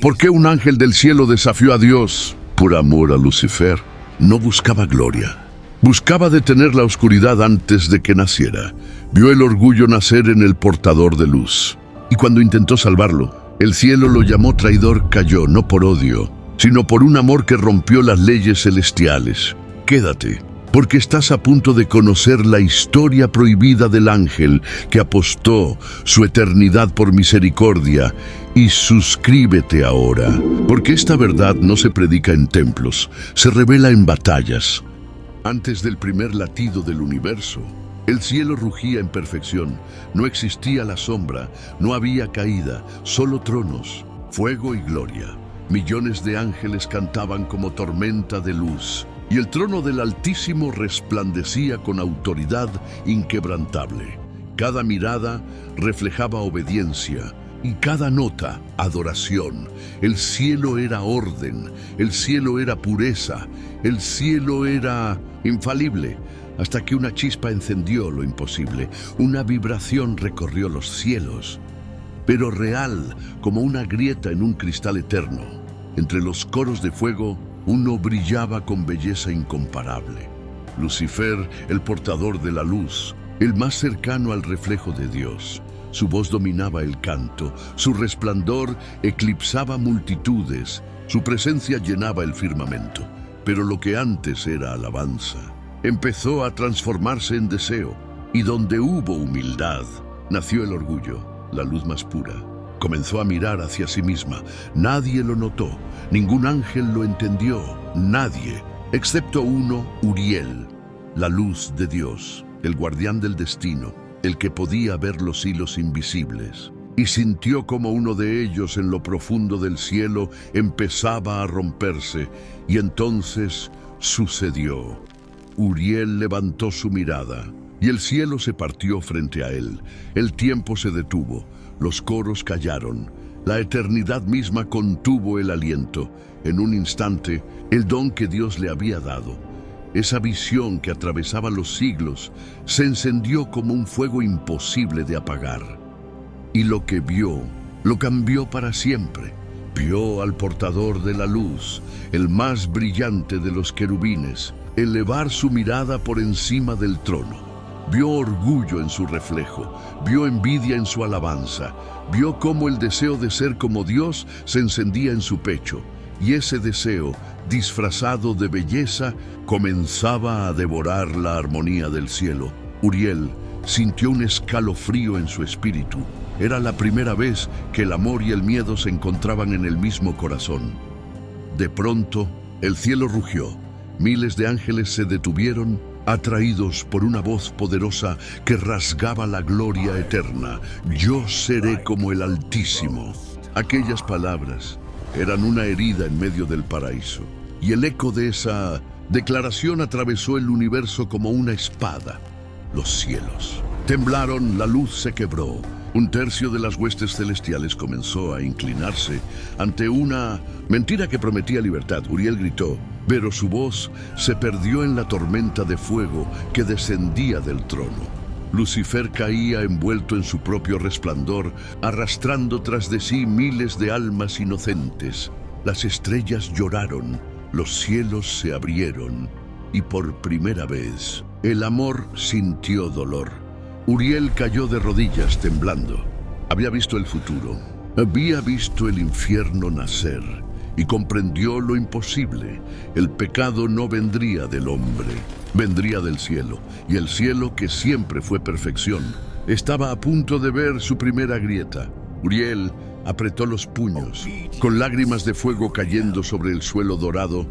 ¿Por qué un ángel del cielo desafió a Dios? Por amor a Lucifer. No buscaba gloria. Buscaba detener la oscuridad antes de que naciera. Vio el orgullo nacer en el portador de luz. Y cuando intentó salvarlo, el cielo lo llamó traidor. Cayó, no por odio, sino por un amor que rompió las leyes celestiales. Quédate, porque estás a punto de conocer la historia prohibida del ángel que apostó su eternidad por misericordia. Y suscríbete ahora, porque esta verdad no se predica en templos, se revela en batallas. Antes del primer latido del universo, el cielo rugía en perfección. No existía la sombra, no había caída, solo tronos, fuego y gloria. Millones de ángeles cantaban como tormenta de luz, y el trono del Altísimo resplandecía con autoridad inquebrantable. Cada mirada reflejaba obediencia, y cada nota, adoración. El cielo era orden, el cielo era pureza, el cielo era infalible, hasta que una chispa encendió lo imposible. Una vibración recorrió los cielos, pero real, como una grieta en un cristal eterno. Entre los coros de fuego, uno brillaba con belleza incomparable. Lucifer, el portador de la luz, el más cercano al reflejo de Dios. Su voz dominaba el canto, su resplandor eclipsaba multitudes, su presencia llenaba el firmamento. Pero lo que antes era alabanza, empezó a transformarse en deseo, y donde hubo humildad, nació el orgullo, la luz más pura. Comenzó a mirar hacia sí misma. Nadie lo notó, ningún ángel lo entendió, nadie, excepto uno, Uriel, la luz de Dios, el guardián del destino, el que podía ver los hilos invisibles. Y sintió como uno de ellos en lo profundo del cielo empezaba a romperse, y entonces sucedió. Uriel levantó su mirada, y el cielo se partió frente a él. El tiempo se detuvo, los coros callaron, la eternidad misma contuvo el aliento. En un instante, el don que Dios le había dado, esa visión que atravesaba los siglos, se encendió como un fuego imposible de apagar. Y lo que vio, lo cambió para siempre. Vio al portador de la luz, el más brillante de los querubines, elevar su mirada por encima del trono. Vio orgullo en su reflejo, vio envidia en su alabanza, vio cómo el deseo de ser como Dios se encendía en su pecho, y ese deseo, disfrazado de belleza, comenzaba a devorar la armonía del cielo. Uriel sintió un escalofrío en su espíritu. Era la primera vez que el amor y el miedo se encontraban en el mismo corazón. De pronto, el cielo rugió. Miles de ángeles se detuvieron, atraídos por una voz poderosa que rasgaba la gloria eterna. Yo seré como el Altísimo. Aquellas palabras eran una herida en medio del paraíso, y el eco de esa declaración atravesó el universo como una espada. Los cielos temblaron, la luz se quebró. Un tercio de las huestes celestiales comenzó a inclinarse ante una mentira que prometía libertad. Uriel gritó, pero su voz se perdió en la tormenta de fuego que descendía del trono. Lucifer caía envuelto en su propio resplandor, arrastrando tras de sí miles de almas inocentes. Las estrellas lloraron, los cielos se abrieron, y por primera vez el amor sintió dolor. Uriel cayó de rodillas temblando. Había visto el futuro, había visto el infierno nacer, y comprendió lo imposible. El pecado no vendría del hombre, vendría del cielo, y el cielo, que siempre fue perfección, estaba a punto de ver su primera grieta. Uriel apretó los puños, con lágrimas de fuego cayendo sobre el suelo dorado.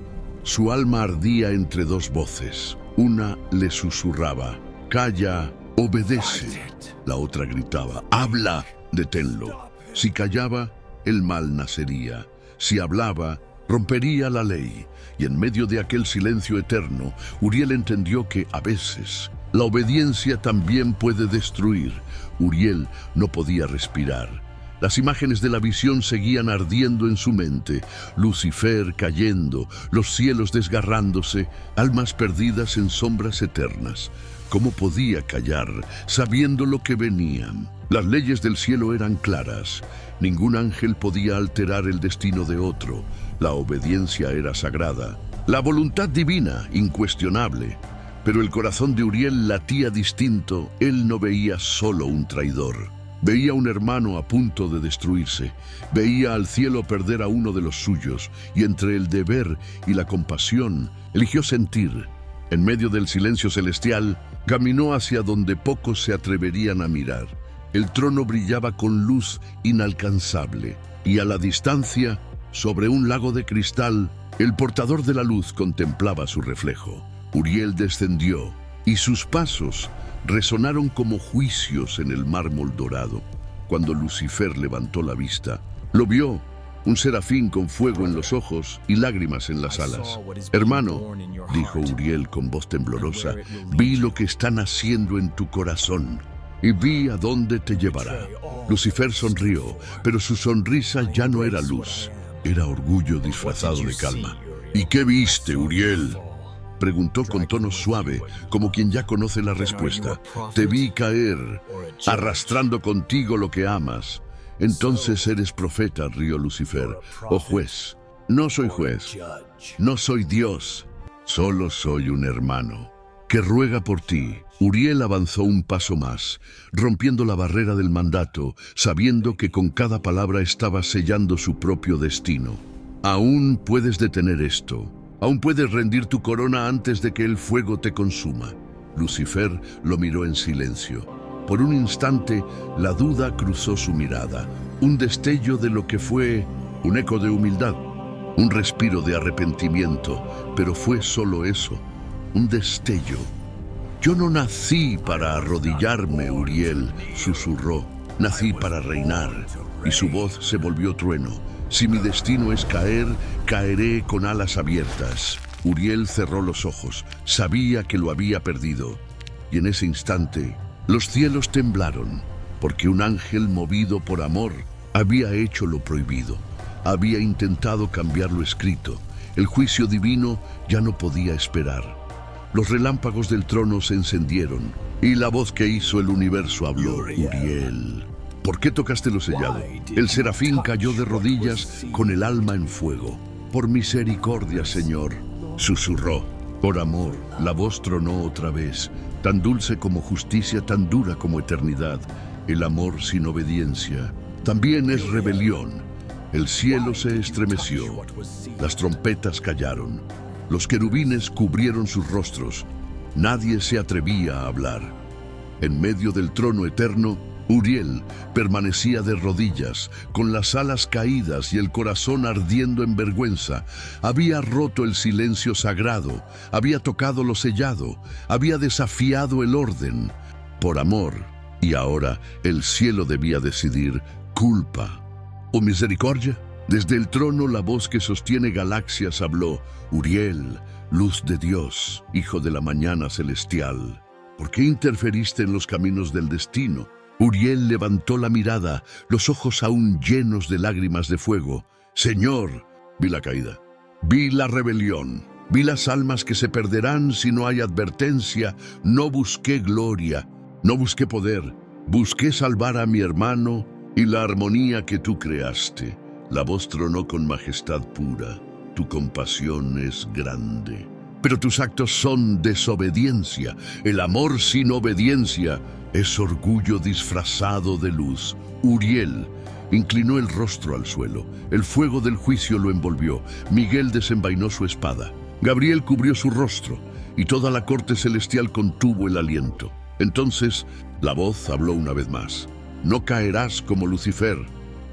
Su alma ardía entre dos voces. Una le susurraba, «Calla, obedece». La otra gritaba, «Habla, deténlo». Si callaba, el mal nacería. Si hablaba, rompería la ley. Y en medio de aquel silencio eterno, Uriel entendió que, a veces, la obediencia también puede destruir. Uriel no podía respirar. Las imágenes de la visión seguían ardiendo en su mente. Lucifer cayendo, los cielos desgarrándose, almas perdidas en sombras eternas. ¿Cómo podía callar, sabiendo lo que venía? Las leyes del cielo eran claras. Ningún ángel podía alterar el destino de otro. La obediencia era sagrada. La voluntad divina, incuestionable. Pero el corazón de Uriel latía distinto. Él no veía solo un traidor. Veía un hermano a punto de destruirse. Veía al cielo perder a uno de los suyos. Y entre el deber y la compasión, eligió sentir. En medio del silencio celestial, caminó hacia donde pocos se atreverían a mirar. El trono brillaba con luz inalcanzable, y a la distancia, sobre un lago de cristal, el portador de la luz contemplaba su reflejo. Uriel descendió, y sus pasos resonaron como juicios en el mármol dorado. Cuando Lucifer levantó la vista, lo vio, un serafín con fuego en los ojos y lágrimas en las alas. «Hermano», dijo Uriel con voz temblorosa, «vi lo que está naciendo en tu corazón y vi a dónde te llevará». Lucifer sonrió, pero su sonrisa ya no era luz, era orgullo disfrazado de calma. «¿Y qué viste, Uriel?», preguntó con tono suave, como quien ya conoce la respuesta. «Te vi caer, arrastrando contigo lo que amas». «Entonces eres profeta», rió Lucifer, «o juez». «No soy juez, no soy Dios, solo soy un hermano que ruega por ti». Uriel avanzó un paso más, rompiendo la barrera del mandato, sabiendo que con cada palabra estaba sellando su propio destino. «Aún puedes detener esto, aún puedes rendir tu corona antes de que el fuego te consuma». Lucifer lo miró en silencio. Por un instante, la duda cruzó su mirada, un destello de lo que fue un eco de humildad, un respiro de arrepentimiento, pero fue solo eso, un destello. «Yo no nací para arrodillarme», Uriel susurró, «nací para reinar», y su voz se volvió trueno. «Si mi destino es caer, caeré con alas abiertas». Uriel cerró los ojos, sabía que lo había perdido, y en ese instante los cielos temblaron, porque un ángel movido por amor había hecho lo prohibido, había intentado cambiar lo escrito. El juicio divino ya no podía esperar. Los relámpagos del trono se encendieron, y la voz que hizo el universo habló. «Uriel, ¿por qué tocaste lo sellado?». El serafín cayó de rodillas con el alma en fuego. «Por misericordia, Señor», susurró. «Por amor». La voz tronó otra vez, tan dulce como justicia, tan dura como eternidad. El amor sin obediencia también es rebelión. El cielo se estremeció, las trompetas callaron, los querubines cubrieron sus rostros. Nadie se atrevía a hablar. En medio del trono eterno, Uriel permanecía de rodillas, con las alas caídas y el corazón ardiendo en vergüenza. Había roto el silencio sagrado, había tocado lo sellado, había desafiado el orden. Por amor, y ahora el cielo debía decidir: culpa o misericordia. Desde el trono la voz que sostiene galaxias habló. «Uriel, luz de Dios, hijo de la mañana celestial, ¿por qué interferiste en los caminos del destino?». Uriel levantó la mirada, los ojos aún llenos de lágrimas de fuego. «Señor, vi la caída, vi la rebelión, vi las almas que se perderán si no hay advertencia. No busqué gloria, no busqué poder, busqué salvar a mi hermano y la armonía que tú creaste». La voz tronó con majestad pura. «Tu compasión es grande, pero tus actos son desobediencia. El amor sin obediencia es orgullo disfrazado de luz». Uriel inclinó el rostro al suelo. El fuego del juicio lo envolvió. Miguel desenvainó su espada. Gabriel cubrió su rostro, y toda la corte celestial contuvo el aliento. Entonces la voz habló una vez más. «No caerás como Lucifer.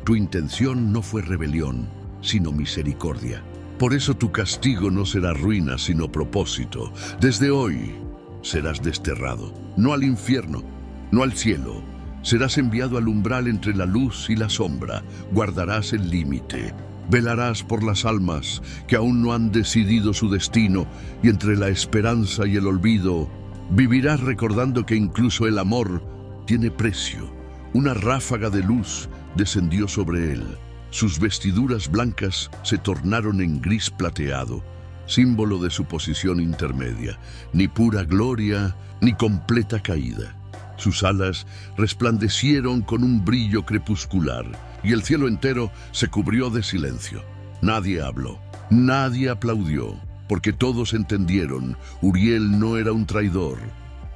Tu intención no fue rebelión, sino misericordia. Por eso tu castigo no será ruina, sino propósito. Desde hoy serás desterrado, no al infierno, no al cielo. Serás enviado al umbral entre la luz y la sombra. Guardarás el límite. Velarás por las almas que aún no han decidido su destino, y entre la esperanza y el olvido vivirás recordando que incluso el amor tiene precio». Una ráfaga de luz descendió sobre él. Sus vestiduras blancas se tornaron en gris plateado. símbolo de su posición intermedia, ni pura gloria, ni completa caída. Sus alas resplandecieron con un brillo crepuscular, y el cielo entero se cubrió de silencio. Nadie habló, nadie aplaudió, porque todos entendieron, Uriel no era un traidor.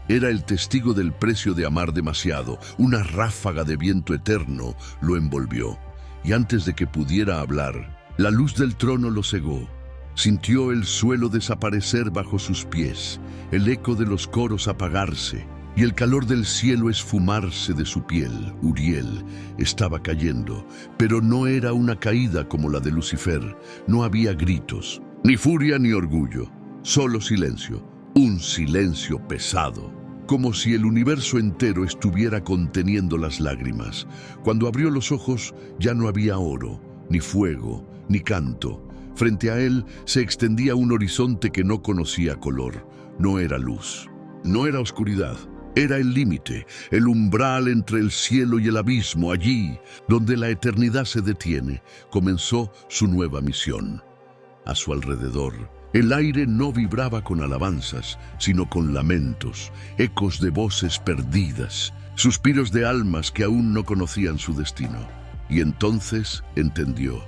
Era el testigo del precio de amar demasiado. Una ráfaga de viento eterno lo envolvió, y antes de que pudiera hablar, la luz del trono lo cegó. Sintió el suelo desaparecer bajo sus pies, el eco de los coros apagarse, y el calor del cielo esfumarse de su piel. Uriel estaba cayendo, pero no era una caída como la de Lucifer. No había gritos, ni furia ni orgullo, solo silencio, un silencio pesado, como si el universo entero estuviera conteniendo las lágrimas. Cuando abrió los ojos ya no había oro, ni fuego, ni canto. Frente a él se extendía un horizonte que no conocía color. No era luz, no era oscuridad. Era el límite, el umbral entre el cielo y el abismo. Allí, donde la eternidad se detiene, comenzó su nueva misión. A su alrededor, el aire no vibraba con alabanzas, sino con lamentos, ecos de voces perdidas, suspiros de almas que aún no conocían su destino. Y entonces entendió.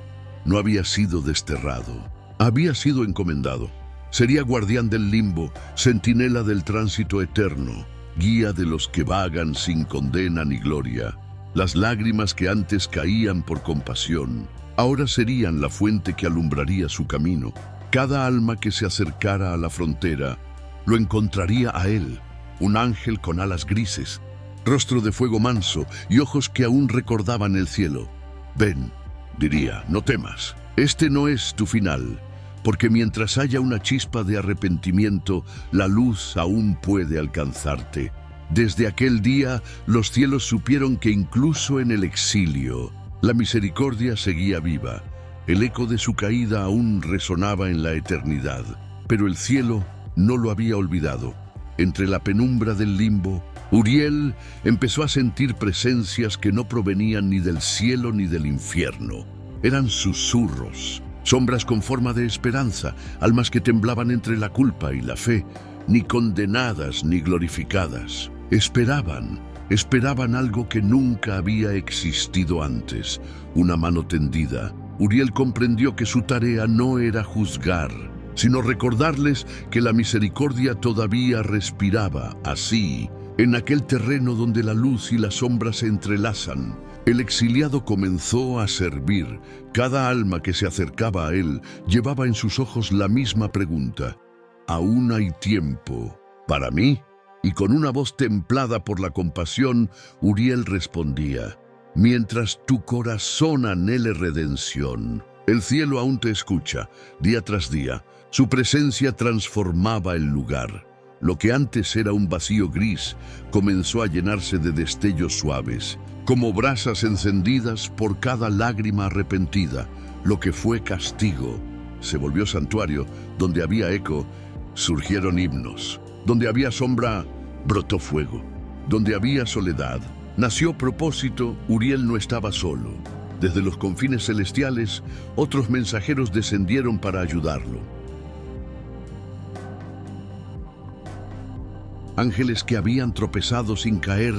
No había sido desterrado, había sido encomendado. Sería guardián del limbo, centinela del tránsito eterno, guía de los que vagan sin condena ni gloria. Las lágrimas que antes caían por compasión, ahora serían la fuente que alumbraría su camino. Cada alma que se acercara a la frontera lo encontraría a él, un ángel con alas grises, rostro de fuego manso y ojos que aún recordaban el cielo. Ven, diría, no temas, este no es tu final, porque mientras haya una chispa de arrepentimiento, la luz aún puede alcanzarte. Desde aquel día, los cielos supieron que incluso en el exilio, la misericordia seguía viva. El eco de su caída aún resonaba en la eternidad, pero el cielo no lo había olvidado. Entre la penumbra del limbo, Uriel empezó a sentir presencias que no provenían ni del cielo ni del infierno. Eran susurros, sombras con forma de esperanza, almas que temblaban entre la culpa y la fe, ni condenadas ni glorificadas. Esperaban algo que nunca había existido antes, una mano tendida. Uriel comprendió que su tarea no era juzgar, sino recordarles que la misericordia todavía respiraba. Así, en aquel terreno donde la luz y la sombra se entrelazan, el exiliado comenzó a servir. Cada alma que se acercaba a él llevaba en sus ojos la misma pregunta: ¿aún hay tiempo para mí? Y con una voz templada por la compasión, Uriel respondía: mientras tu corazón anhele redención, el cielo aún te escucha. Día tras día, su presencia transformaba el lugar. Lo que antes era un vacío gris comenzó a llenarse de destellos suaves, como brasas encendidas por cada lágrima arrepentida. Lo que fue castigo se volvió santuario. Donde había eco, surgieron himnos. Donde había sombra, brotó fuego. Donde había soledad, nació propósito. Uriel no estaba solo. Desde los confines celestiales, otros mensajeros descendieron para ayudarlo. Ángeles que habían tropezado sin caer,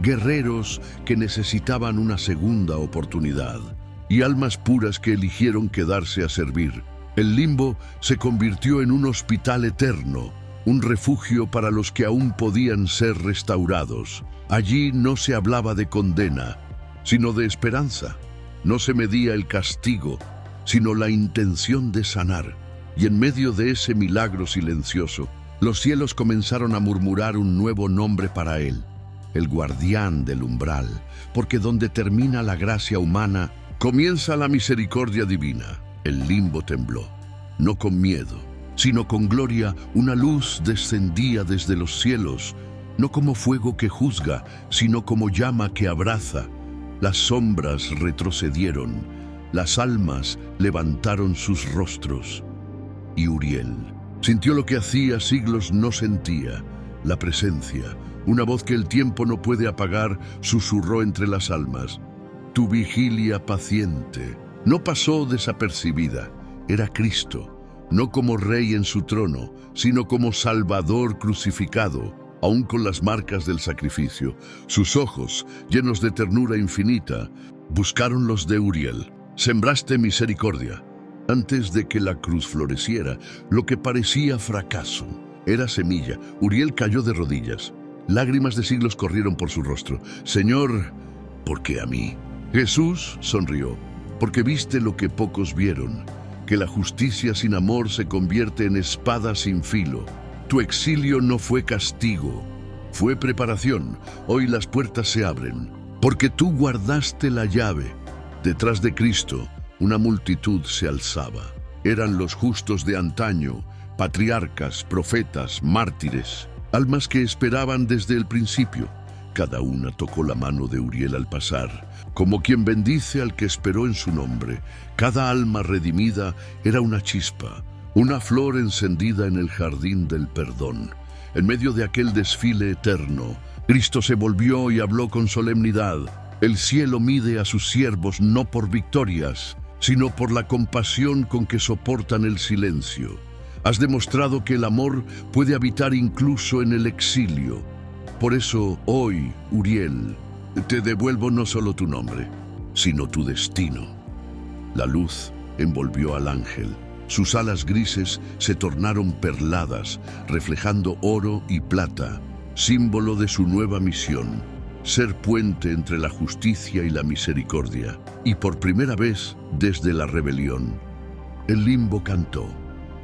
guerreros que necesitaban una segunda oportunidad, y almas puras que eligieron quedarse a servir. El limbo se convirtió en un hospital eterno, un refugio para los que aún podían ser restaurados. Allí no se hablaba de condena, sino de esperanza. No se medía el castigo, sino la intención de sanar. Y en medio de ese milagro silencioso, los cielos comenzaron a murmurar un nuevo nombre para él: el guardián del umbral, porque donde termina la gracia humana, comienza la misericordia divina. El limbo tembló, no con miedo, sino con gloria. Una luz descendía desde los cielos, no como fuego que juzga, sino como llama que abraza. Las sombras retrocedieron, las almas levantaron sus rostros. Y Uriel sintió lo que hacía siglos no sentía: la presencia. Una voz que el tiempo no puede apagar susurró entre las almas: tu vigilia paciente no pasó desapercibida. Era Cristo, no como rey en su trono, sino como Salvador crucificado, aún con las marcas del sacrificio. Sus ojos, llenos de ternura infinita, buscaron los de Uriel. Sembraste misericordia. Antes de que la cruz floreciera, lo que parecía fracaso era semilla. Uriel cayó de rodillas. Lágrimas de siglos corrieron por su rostro. Señor, ¿por qué a mí? Jesús sonrió, porque viste lo que pocos vieron, que la justicia sin amor se convierte en espada sin filo. Tu exilio no fue castigo, fue preparación. Hoy las puertas se abren, porque tú guardaste la llave. Detrás de Cristo, una multitud se alzaba. Eran los justos de antaño, patriarcas, profetas, mártires, almas que esperaban desde el principio. Cada una tocó la mano de Uriel al pasar, como quien bendice al que esperó en su nombre. Cada alma redimida era una chispa, una flor encendida en el jardín del perdón. En medio de aquel desfile eterno, Cristo se volvió y habló con solemnidad. El cielo mide a sus siervos no por victorias, sino por la compasión con que soportan el silencio. Has demostrado que el amor puede habitar incluso en el exilio. Por eso, hoy, Uriel, te devuelvo no solo tu nombre, sino tu destino. La luz envolvió al ángel. Sus alas grises se tornaron perladas, reflejando oro y plata, símbolo de su nueva misión, ser puente entre la justicia y la misericordia. Y por primera vez, desde la rebelión, el limbo cantó,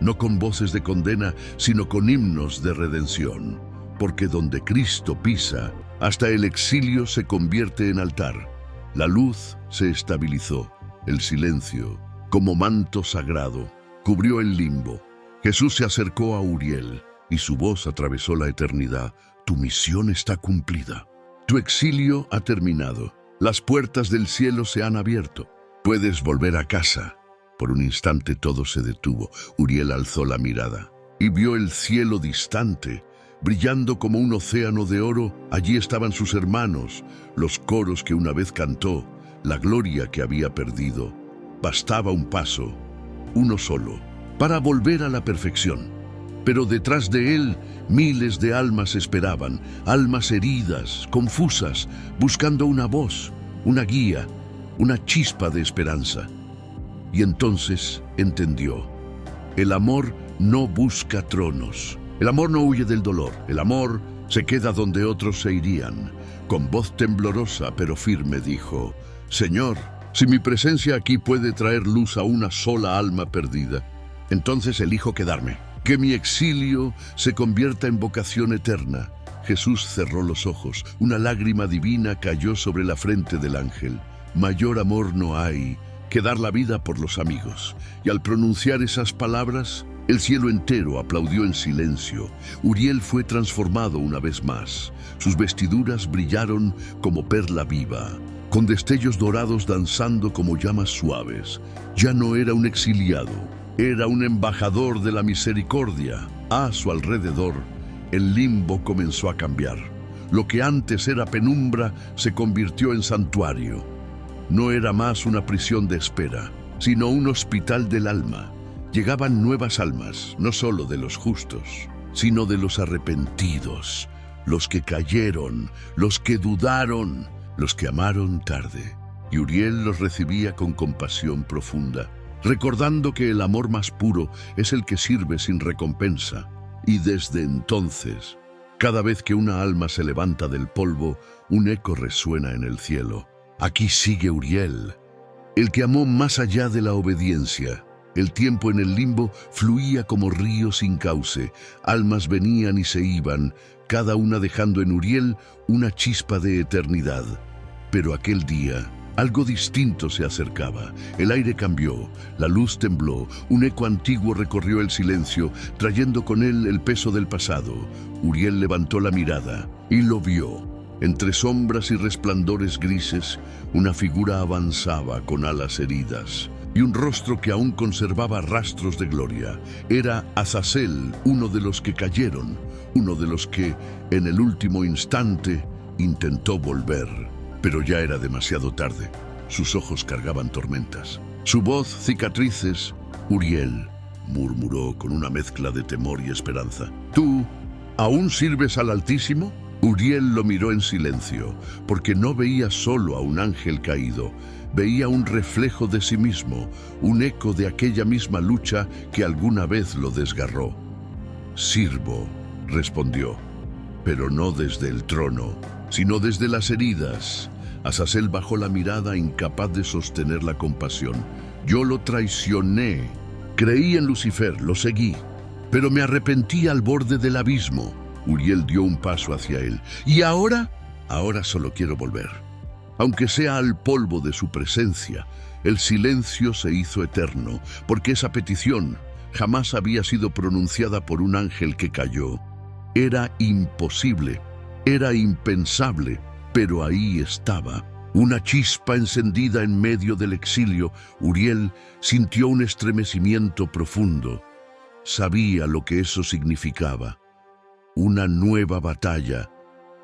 no con voces de condena, sino con himnos de redención. Porque donde Cristo pisa, hasta el exilio se convierte en altar. La luz se estabilizó, el silencio, como manto sagrado, cubrió el limbo. Jesús se acercó a Uriel y su voz atravesó la eternidad. Tu misión está cumplida. Tu exilio ha terminado. Las puertas del cielo se han abierto. Puedes volver a casa. Por un instante todo se detuvo. Uriel alzó la mirada y vio el cielo distante, brillando como un océano de oro. Allí estaban sus hermanos, los coros que una vez cantó, la gloria que había perdido. Bastaba un paso, uno solo, para volver a la perfección. Pero detrás de él, miles de almas esperaban, almas heridas, confusas, buscando una voz, una guía, una chispa de esperanza. Y entonces entendió. El amor no busca tronos. El amor no huye del dolor. El amor se queda donde otros se irían. Con voz temblorosa pero firme dijo, Señor, si mi presencia aquí puede traer luz a una sola alma perdida, entonces elijo quedarme. Que mi exilio se convierta en vocación eterna. Jesús cerró los ojos. Una lágrima divina cayó sobre la frente del ángel. Mayor amor no hay que dar la vida por los amigos. Y al pronunciar esas palabras, el cielo entero aplaudió en silencio. Uriel fue transformado una vez más. Sus vestiduras brillaron como perla viva, con destellos dorados danzando como llamas suaves. Ya no era un exiliado, era un embajador de la misericordia. A su alrededor, el limbo comenzó a cambiar. Lo que antes era penumbra se convirtió en santuario. No era más una prisión de espera, sino un hospital del alma. Llegaban nuevas almas, no solo de los justos, sino de los arrepentidos, los que cayeron, los que dudaron, los que amaron tarde. Y Uriel los recibía con compasión profunda, recordando que el amor más puro es el que sirve sin recompensa. Y desde entonces, cada vez que una alma se levanta del polvo, un eco resuena en el cielo. Aquí sigue Uriel, el que amó más allá de la obediencia. El tiempo en el limbo fluía como río sin cauce. Almas venían y se iban, cada una dejando en Uriel una chispa de eternidad. Pero aquel día, algo distinto se acercaba. El aire cambió, la luz tembló, un eco antiguo recorrió el silencio, trayendo con él el peso del pasado. Uriel levantó la mirada y lo vio. Entre sombras y resplandores grises, una figura avanzaba con alas heridas y un rostro que aún conservaba rastros de gloria. Era Azazel, uno de los que cayeron, uno de los que, en el último instante, intentó volver. Pero ya era demasiado tarde. Sus ojos cargaban tormentas. Su voz, cicatrices. Uriel, murmuró con una mezcla de temor y esperanza. ¿Tú aún sirves al Altísimo? Uriel lo miró en silencio, porque no veía solo a un ángel caído, veía un reflejo de sí mismo, un eco de aquella misma lucha que alguna vez lo desgarró. Sirvo, respondió, pero no desde el trono, sino desde las heridas. Azazel bajó la mirada, incapaz de sostener la compasión. Yo lo traicioné. Creí en Lucifer, lo seguí, pero me arrepentí al borde del abismo. Uriel dio un paso hacia él. ¿Y ahora? Ahora solo quiero volver. Aunque sea al polvo de su presencia, el silencio se hizo eterno, porque esa petición jamás había sido pronunciada por un ángel que cayó. Era imposible, era impensable, pero ahí estaba. Una chispa encendida en medio del exilio. Uriel sintió un estremecimiento profundo. Sabía lo que eso significaba. Una nueva batalla,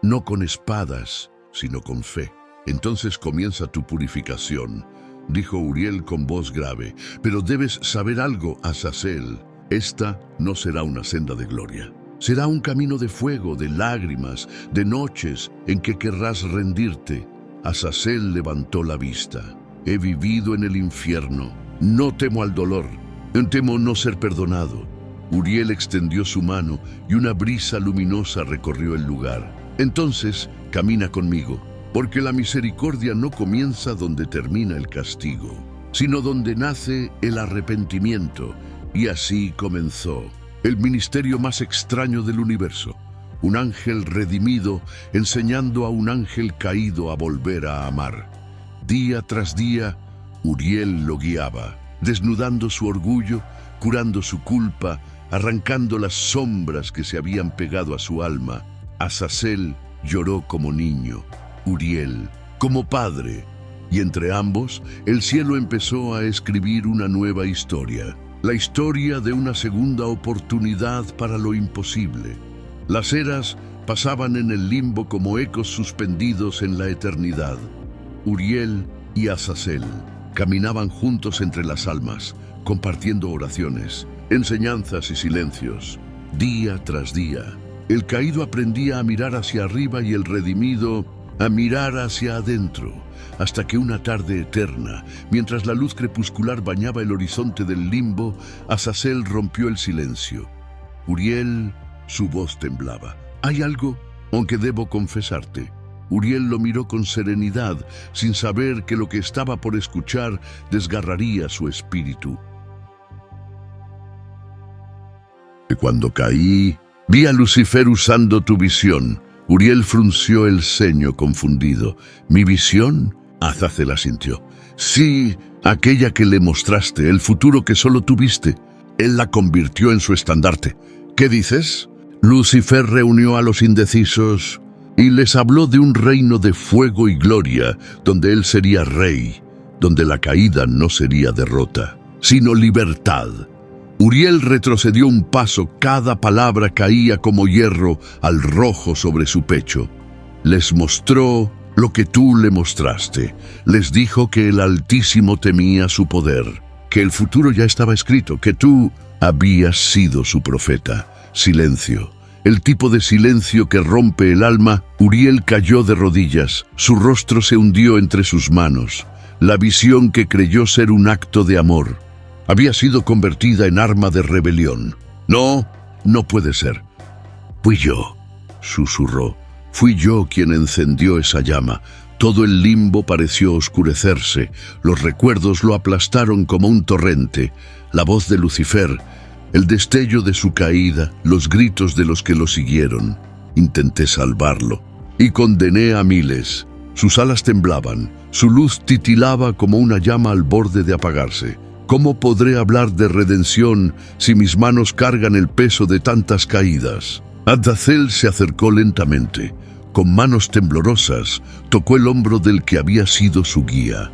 no con espadas, sino con fe. Entonces comienza tu purificación, dijo Uriel con voz grave. Pero debes saber algo, Azazel. Esta no será una senda de gloria. Será un camino de fuego, de lágrimas, de noches en que querrás rendirte. Azazel levantó la vista. He vivido en el infierno. No temo al dolor. Temo no ser perdonado. Uriel extendió su mano y una brisa luminosa recorrió el lugar. Entonces, camina conmigo, porque la misericordia no comienza donde termina el castigo, sino donde nace el arrepentimiento. Y así comenzó el ministerio más extraño del universo. Un ángel redimido enseñando a un ángel caído a volver a amar. Día tras día, Uriel lo guiaba, desnudando su orgullo, curando su culpa, arrancando las sombras que se habían pegado a su alma. Azazel lloró como niño, Uriel como padre, y entre ambos el cielo empezó a escribir una nueva historia. La historia de una segunda oportunidad para lo imposible. Las eras pasaban en el limbo como ecos suspendidos en la eternidad. Uriel y Azazel caminaban juntos entre las almas, compartiendo oraciones, enseñanzas y silencios. Día tras día, el caído aprendía a mirar hacia arriba y el redimido a mirar hacia adentro, hasta que una tarde eterna, mientras la luz crepuscular bañaba el horizonte del limbo, Azazel rompió el silencio. Uriel, su voz temblaba. «Hay algo, aunque debo confesarte». Uriel lo miró con serenidad, sin saber que lo que estaba por escuchar desgarraría su espíritu. «Cuando caí, vi a Lucifer usando tu visión». Uriel frunció el ceño confundido. «¿Mi visión?», Azazel asintió. «Sí, aquella que le mostraste, el futuro que solo tuviste. Él la convirtió en su estandarte». «¿Qué dices?». «Lucifer reunió a los indecisos y les habló de un reino de fuego y gloria, donde él sería rey, donde la caída no sería derrota, sino libertad». Uriel retrocedió un paso, cada palabra caía como hierro al rojo sobre su pecho. Les mostró lo que tú le mostraste. Les dijo que el Altísimo temía su poder, que el futuro ya estaba escrito, que tú habías sido su profeta. Silencio. El tipo de silencio que rompe el alma. Uriel cayó de rodillas. Su rostro se hundió entre sus manos. La visión que creyó ser un acto de amor había sido convertida en arma de rebelión. «No, no puede ser». «Fui yo», susurró. «Fui yo quien encendió esa llama». Todo el limbo pareció oscurecerse. Los recuerdos lo aplastaron como un torrente. La voz de Lucifer, el destello de su caída, los gritos de los que lo siguieron. Intenté salvarlo y condené a miles. Sus alas temblaban, su luz titilaba como una llama al borde de apagarse. ¿Cómo podré hablar de redención si mis manos cargan el peso de tantas caídas? Azazel se acercó lentamente. Con manos temblorosas, tocó el hombro del que había sido su guía.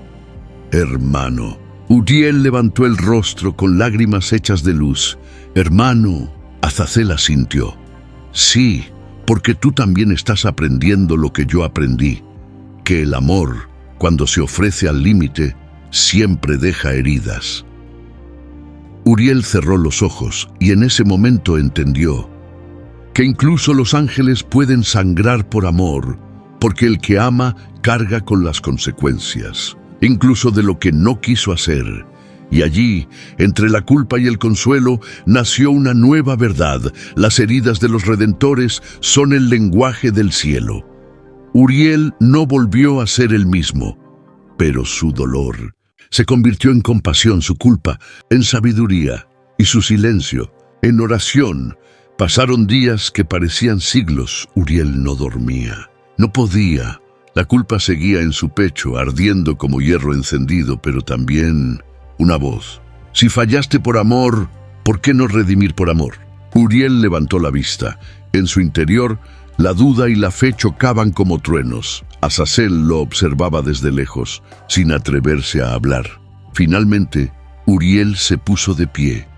«Hermano». Uriel levantó el rostro con lágrimas hechas de luz. «Hermano». Azazel asintió. «Sí, porque tú también estás aprendiendo lo que yo aprendí, que el amor, cuando se ofrece al límite, siempre deja heridas». Uriel cerró los ojos y en ese momento entendió que incluso los ángeles pueden sangrar por amor, porque el que ama carga con las consecuencias, incluso de lo que no quiso hacer. Y allí, entre la culpa y el consuelo, nació una nueva verdad. Las heridas de los redentores son el lenguaje del cielo. Uriel no volvió a ser el mismo, pero su dolor se convirtió en compasión, su culpa en sabiduría y su silencio en oración. Pasaron días que parecían siglos. Uriel no dormía, no podía. La culpa seguía en su pecho, ardiendo como hierro encendido, pero también una voz. Si fallaste por amor, ¿por qué no redimir por amor? Uriel levantó la vista. En su interior, la duda y la fe chocaban como truenos. Azazel lo observaba desde lejos, sin atreverse a hablar. Finalmente, Uriel se puso de pie.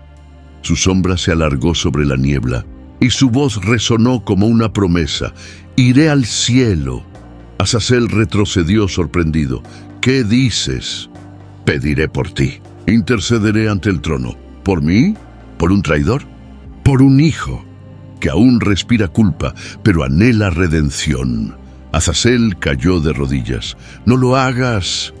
Su sombra se alargó sobre la niebla, y su voz resonó como una promesa. «Iré al cielo». Azazel retrocedió sorprendido. «¿Qué dices?» «Pediré por ti. Intercederé ante el trono». «¿Por mí? ¿Por un traidor?» «Por un hijo que aún respira culpa, pero anhela redención». Azazel cayó de rodillas. «No lo hagas.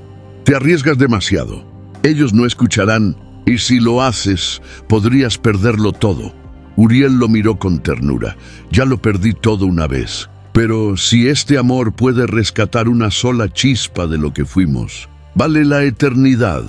Te arriesgas demasiado. Ellos no escucharán, y si lo haces, podrías perderlo todo». Uriel lo miró con ternura. «Ya lo perdí todo una vez. Pero si este amor puede rescatar una sola chispa de lo que fuimos, vale la eternidad».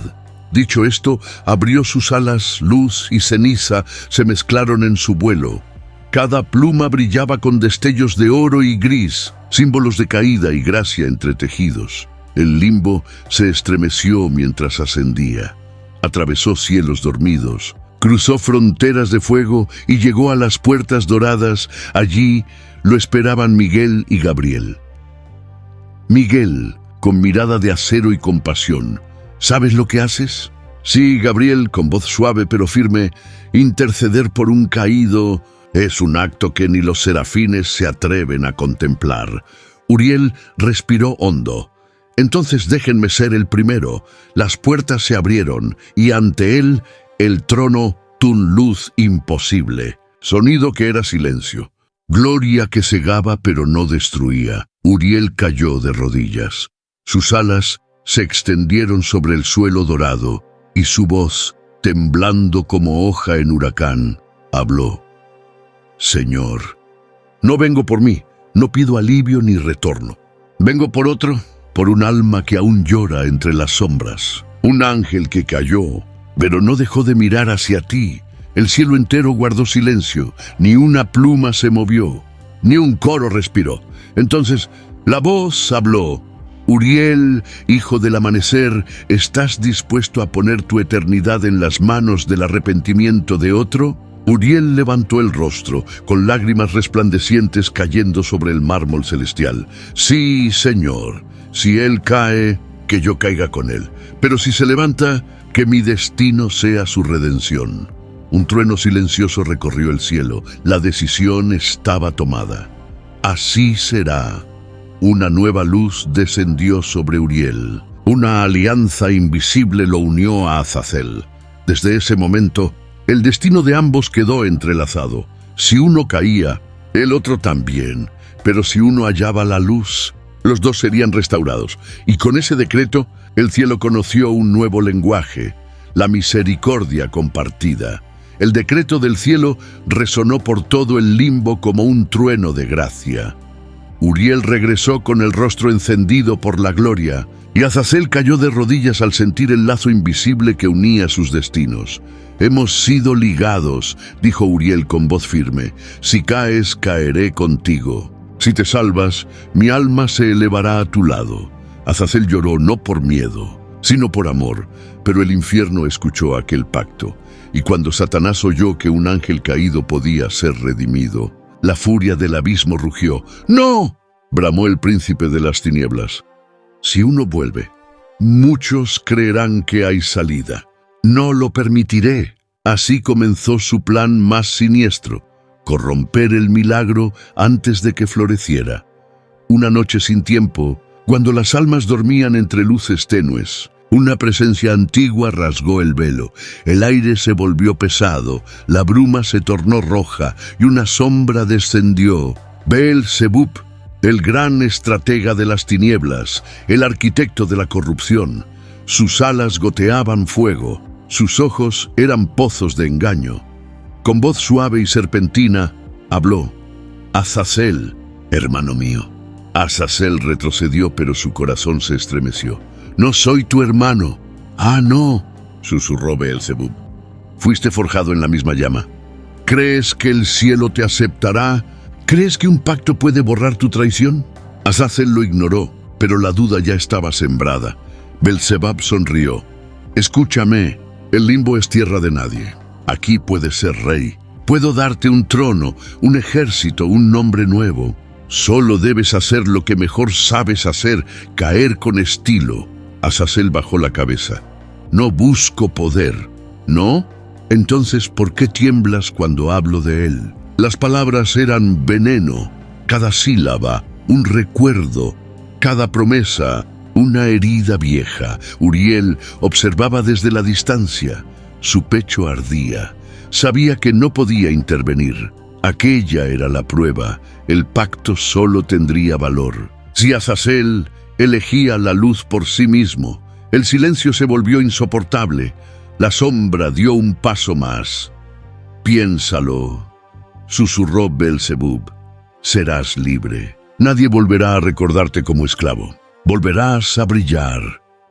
Dicho esto, abrió sus alas, luz y ceniza se mezclaron en su vuelo. Cada pluma brillaba con destellos de oro y gris, símbolos de caída y gracia entretejidos. El limbo se estremeció mientras ascendía. Atravesó cielos dormidos, cruzó fronteras de fuego y llegó a las puertas doradas. Allí lo esperaban Miguel y Gabriel. Miguel, con mirada de acero y compasión. «¿Sabes lo que haces?» «Sí, Gabriel», con voz suave pero firme. «Interceder por un caído es un acto que ni los serafines se atreven a contemplar». Uriel respiró hondo. «Entonces déjenme ser el primero». Las puertas se abrieron y ante él el trono tun luz imposible. Sonido que era silencio. Gloria que cegaba pero no destruía. Uriel cayó de rodillas. Sus alas se extendieron sobre el suelo dorado y su voz, temblando como hoja en huracán, habló. «Señor, no vengo por mí, no pido alivio ni retorno. Vengo por otro, por un alma que aún llora entre las sombras. Un ángel que cayó, pero no dejó de mirar hacia ti. El cielo entero guardó silencio, ni una pluma se movió, ni un coro respiró. Entonces la voz habló. Uriel, hijo del amanecer, ¿estás dispuesto a poner tu eternidad en las manos del arrepentimiento de otro?» Uriel levantó el rostro, con lágrimas resplandecientes cayendo sobre el mármol celestial. «Sí, Señor, si él cae, que yo caiga con él. Pero si se levanta, que mi destino sea su redención». Un trueno silencioso recorrió el cielo. La decisión estaba tomada. «Así será». Una nueva luz descendió sobre Uriel. Una alianza invisible lo unió a Azazel. Desde ese momento, el destino de ambos quedó entrelazado. Si uno caía, el otro también. Pero si uno hallaba la luz, los dos serían restaurados. Y con ese decreto, el cielo conoció un nuevo lenguaje, la misericordia compartida. El decreto del cielo resonó por todo el limbo como un trueno de gracia. Uriel regresó con el rostro encendido por la gloria, y Azazel cayó de rodillas al sentir el lazo invisible que unía sus destinos. «Hemos sido ligados», dijo Uriel con voz firme. «Si caes, caeré contigo. Si te salvas, mi alma se elevará a tu lado». Azazel lloró no por miedo, sino por amor, pero el infierno escuchó aquel pacto. Y cuando Satanás oyó que un ángel caído podía ser redimido, la furia del abismo rugió. «¡No!», bramó el príncipe de las tinieblas. «Si uno vuelve, muchos creerán que hay salida. No lo permitiré». Así comenzó su plan más siniestro, corromper el milagro antes de que floreciera. Una noche sin tiempo, cuando las almas dormían entre luces tenues, Una presencia antigua rasgó el velo, el aire se volvió pesado, la bruma se tornó roja y una sombra descendió. Beelzebub, el gran estratega de las tinieblas, el arquitecto de la corrupción. Sus alas goteaban fuego, sus ojos eran pozos de engaño. Con voz suave y serpentina, habló: Azazel, hermano mío. Azazel retrocedió, pero su corazón se estremeció. No soy tu hermano. Ah, no, susurró Beelzebub. Fuiste forjado en la misma llama. ¿Crees que el cielo te aceptará? ¿Crees que un pacto puede borrar tu traición? Azazel lo ignoró, pero la duda ya estaba sembrada. Beelzebub sonrió. Escúchame, el limbo es tierra de nadie. Aquí puedes ser rey. Puedo darte un trono, un ejército, un nombre nuevo. Solo debes hacer lo que mejor sabes hacer, caer con estilo. Azazel bajó la cabeza. No busco poder. ¿No? Entonces, ¿por qué tiemblas cuando hablo de él? Las palabras eran veneno. Cada sílaba, un recuerdo. Cada promesa, una herida vieja. Uriel observaba desde la distancia. Su pecho ardía. Sabía que no podía intervenir. Aquella era la prueba. El pacto solo tendría valor si Azazel elegía la luz por sí mismo. El silencio se volvió insoportable. La sombra dio un paso más. Piénsalo, susurró Beelzebub. Serás libre. Nadie volverá a recordarte como esclavo. Volverás a brillar.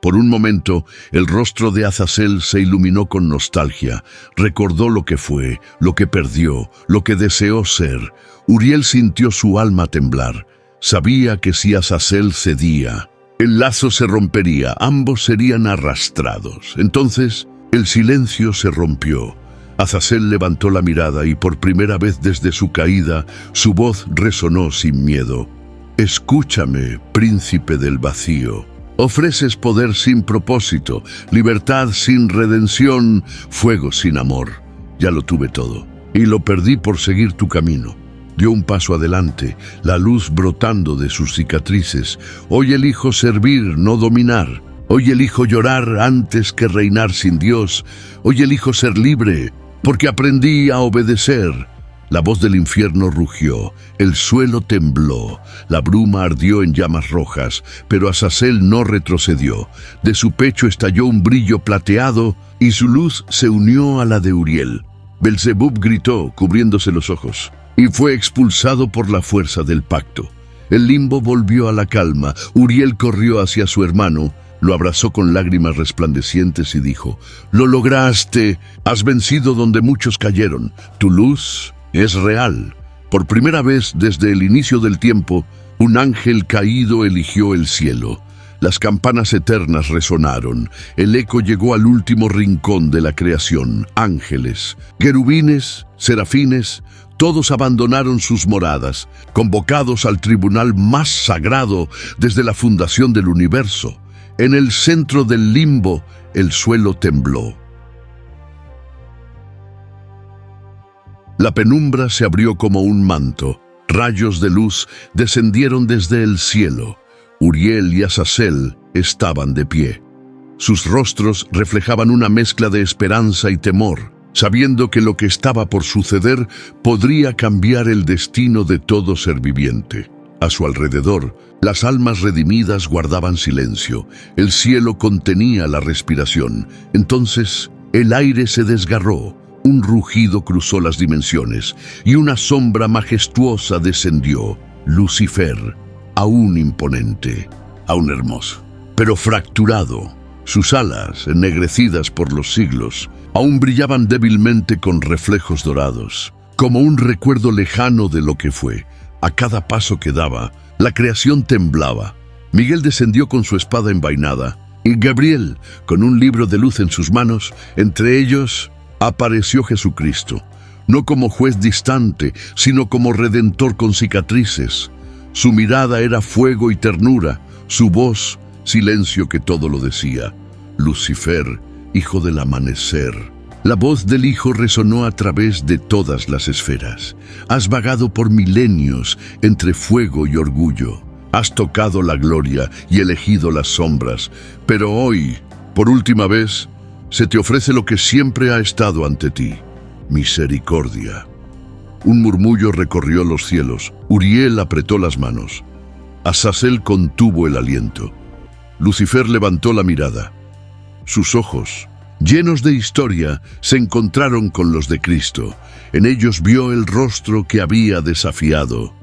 Por un momento, el rostro de Azazel se iluminó con nostalgia. Recordó lo que fue, lo que perdió, lo que deseó ser. Uriel sintió su alma temblar. Sabía que si Azazel cedía, el lazo se rompería, ambos serían arrastrados. Entonces, el silencio se rompió. Azazel levantó la mirada y por primera vez desde su caída, su voz resonó sin miedo. Escúchame, príncipe del vacío. Ofreces poder sin propósito, libertad sin redención, fuego sin amor. Ya lo tuve todo, y lo perdí por seguir tu camino. Dio un paso adelante, la luz brotando de sus cicatrices. Hoy elijo servir, no dominar. Hoy elijo llorar antes que reinar sin Dios. Hoy elijo ser libre, porque aprendí a obedecer. La voz del infierno rugió, el suelo tembló, la bruma ardió en llamas rojas, pero Azazel no retrocedió. De su pecho estalló un brillo plateado y su luz se unió a la de Uriel. Beelzebub gritó, cubriéndose los ojos, y fue expulsado por la fuerza del pacto. El limbo volvió a la calma. Uriel corrió hacia su hermano, lo abrazó con lágrimas resplandecientes y dijo: «Lo lograste, has vencido donde muchos cayeron. Tu luz es real». Por primera vez desde el inicio del tiempo, un ángel caído eligió el cielo. Las campanas eternas resonaron. El eco llegó al último rincón de la creación. Ángeles, querubines, serafines, todos abandonaron sus moradas, convocados al tribunal más sagrado desde la fundación del universo. En el centro del limbo, el suelo tembló. La penumbra se abrió como un manto. Rayos de luz descendieron desde el cielo. Uriel y Azazel estaban de pie. Sus rostros reflejaban una mezcla de esperanza y temor, sabiendo que lo que estaba por suceder podría cambiar el destino de todo ser viviente. A su alrededor, las almas redimidas guardaban silencio. El cielo contenía la respiración. Entonces, el aire se desgarró. Un rugido cruzó las dimensiones y una sombra majestuosa descendió. Lucifer, aún imponente, aún hermoso, pero fracturado. Sus alas, ennegrecidas por los siglos, aún brillaban débilmente con reflejos dorados, como un recuerdo lejano de lo que fue. A cada paso que daba, la creación temblaba. Miguel descendió con su espada envainada, y Gabriel, con un libro de luz en sus manos. Entre ellos apareció Jesucristo, no como juez distante, sino como redentor con cicatrices. Su mirada era fuego y ternura, su voz, silencio que todo lo decía. Lucifer, hijo del amanecer. La voz del Hijo resonó a través de todas las esferas. Has vagado por milenios entre fuego y orgullo. Has tocado la gloria y elegido las sombras, pero hoy, Por última vez, se te ofrece lo que siempre ha estado ante ti, misericordia. Un murmullo recorrió los cielos. Uriel apretó las manos. Azazel contuvo el aliento. Lucifer levantó la mirada. Sus ojos, llenos de historia, se encontraron con los de Cristo. En ellos vio el rostro que había desafiado,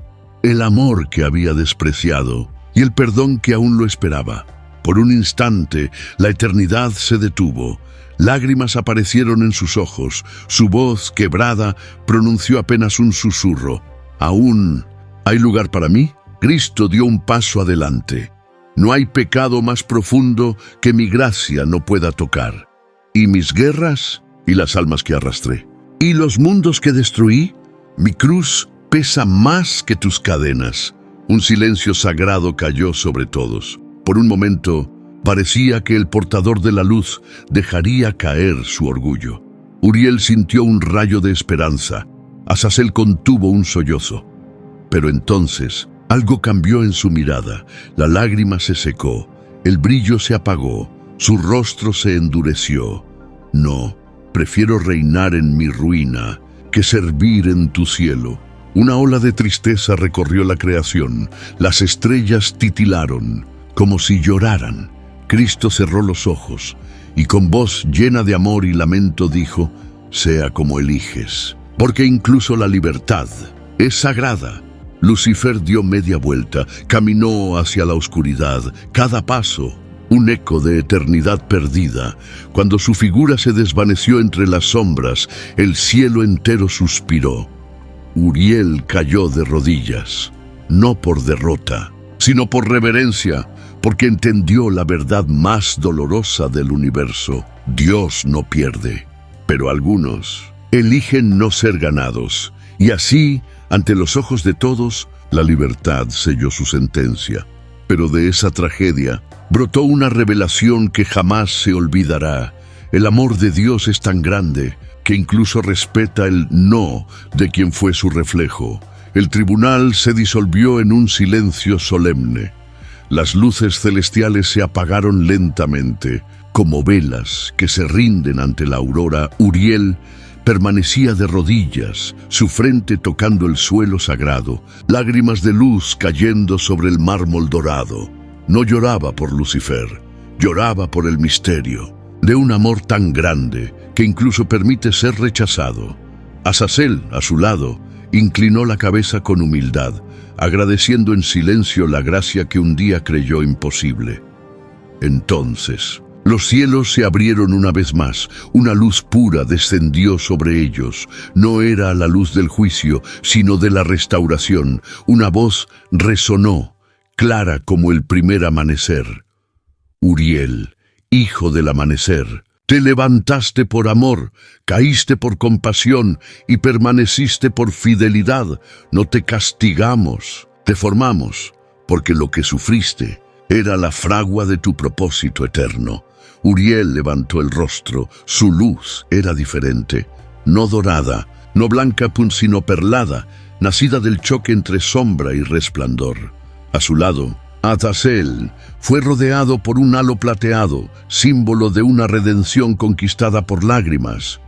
el amor que había despreciado y el perdón que aún lo esperaba. Por un instante, la eternidad se detuvo. Lágrimas aparecieron en sus ojos. Su voz, quebrada, pronunció apenas un susurro. ¿Aún hay lugar para mí? Cristo dio un paso adelante. No hay pecado más profundo que mi gracia no pueda tocar. ¿Y mis guerras? ¿Y las almas que arrastré? ¿Y los mundos que destruí? Mi cruz pesa más que tus cadenas. Un silencio sagrado cayó sobre todos. Por un momento, parecía que el portador de la luz dejaría caer su orgullo. Uriel sintió un rayo de esperanza. Azazel contuvo un sollozo. Pero entonces, algo cambió en su mirada. La lágrima se secó, el brillo se apagó, su rostro se endureció. No, prefiero reinar en mi ruina que servir en tu cielo. Una ola de tristeza recorrió la creación. Las estrellas titilaron, como si lloraran. Cristo cerró los ojos y con voz llena de amor y lamento dijo: sea como eliges, porque incluso la libertad es sagrada. Lucifer dio media vuelta, caminó hacia la oscuridad. Cada paso, un eco de eternidad perdida. Cuando su figura se desvaneció entre las sombras, el cielo entero suspiró. Uriel cayó de rodillas, no por derrota, sino por reverencia, porque entendió la verdad más dolorosa del universo. Dios no pierde, pero algunos eligen no ser ganados, y así, ante los ojos de todos, la libertad selló su sentencia. Pero de esa tragedia brotó una revelación que jamás se olvidará. El amor de Dios es tan grande que incluso respeta el no de quien fue su reflejo. El tribunal se disolvió en un silencio solemne. Las luces celestiales se apagaron lentamente, como velas que se rinden ante la aurora. Uriel permanecía de rodillas, su frente tocando el suelo sagrado, lágrimas de luz cayendo sobre el mármol dorado. No lloraba por Lucifer, lloraba por el misterio de un amor tan grande que incluso permite ser rechazado. Azazel, a su lado, inclinó la cabeza con humildad, agradeciendo en silencio la gracia que un día creyó imposible. Entonces, los cielos se abrieron una vez más, una luz pura descendió sobre ellos. No era la luz del juicio, sino de la restauración. Una voz resonó, clara como el primer amanecer. Uriel, hijo del amanecer, te levantaste por amor, caíste por compasión y permaneciste por fidelidad. No te castigamos, te formamos, porque lo que sufriste era la fragua de tu propósito eterno. Uriel levantó el rostro, su luz era diferente, no dorada, no blanca sino perlada, nacida del choque entre sombra y resplandor. A su lado, Azazel fue rodeado por un halo plateado, símbolo de una redención conquistada por lágrimas.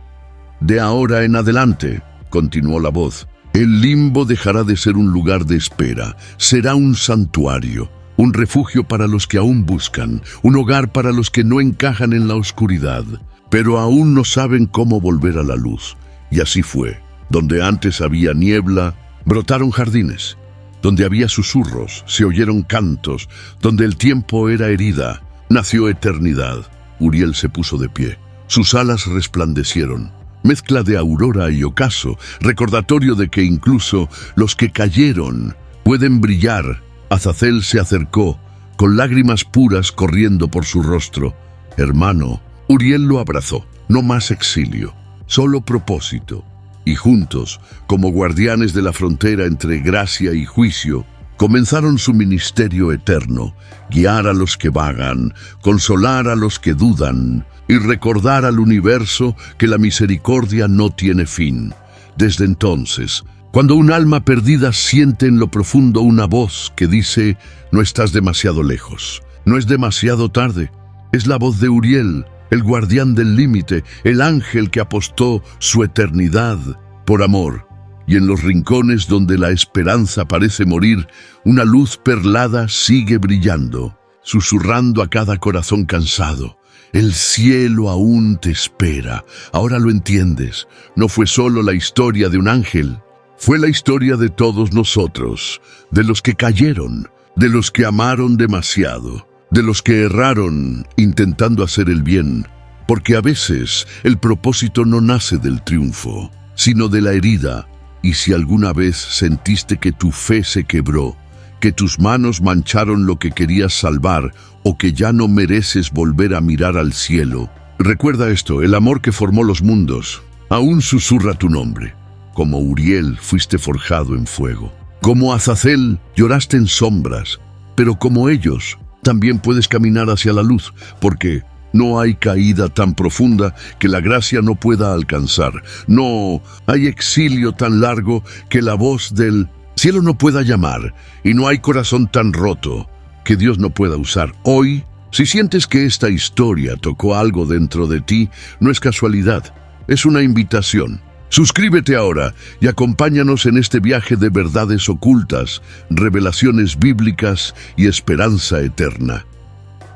De ahora en adelante, continuó la voz, el limbo dejará de ser un lugar de espera, será un santuario, un refugio para los que aún buscan, un hogar para los que no encajan en la oscuridad, pero aún no saben cómo volver a la luz. Y así fue. Donde antes había niebla, brotaron jardines. Donde había susurros, se oyeron cantos. Donde el tiempo era herida, nació eternidad. Uriel se puso de pie. Sus alas resplandecieron. Mezcla de aurora y ocaso, recordatorio de que incluso los que cayeron pueden brillar. Azazel se acercó, con lágrimas puras corriendo por su rostro. Hermano, Uriel lo abrazó. No más exilio, solo propósito. Y juntos, como guardianes de la frontera entre gracia y juicio, comenzaron su ministerio eterno: guiar a los que vagan, consolar a los que dudan y recordar al universo que la misericordia no tiene fin. Desde entonces, cuando un alma perdida siente en lo profundo una voz que dice: no estás demasiado lejos, no es demasiado tarde, Es la voz de Uriel, el guardián del límite, el ángel que apostó su eternidad por amor. Y en los rincones donde la esperanza parece morir, una luz perlada sigue brillando, susurrando a cada corazón cansado. El cielo aún te espera. Ahora lo entiendes. No fue solo la historia de un ángel. Fue la historia de todos nosotros, de los que cayeron, de los que amaron demasiado, de los que erraron intentando hacer el bien. Porque a veces el propósito no nace del triunfo, sino de la herida. Y si alguna vez sentiste que tu fe se quebró, que tus manos mancharon lo que querías salvar, o que ya no mereces volver a mirar al cielo, recuerda esto: el amor que formó los mundos aún susurra tu nombre. Como Uriel fuiste forjado en fuego. Como Azazel lloraste en sombras, pero como ellos también puedes caminar hacia la luz, porque no hay caída tan profunda que la gracia no pueda alcanzar. No hay exilio tan largo que la voz del cielo no pueda llamar, y no hay corazón tan roto que Dios no pueda usar. Hoy, si sientes que esta historia tocó algo dentro de ti, no es casualidad, es una invitación. Suscríbete ahora y acompáñanos en este viaje de verdades ocultas, revelaciones bíblicas y esperanza eterna.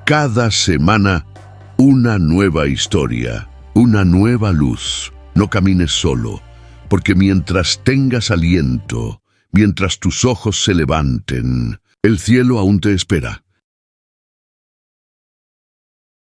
Cada semana, una nueva historia, una nueva luz. No camines solo, porque mientras tengas aliento, mientras tus ojos se levanten, el cielo aún te espera.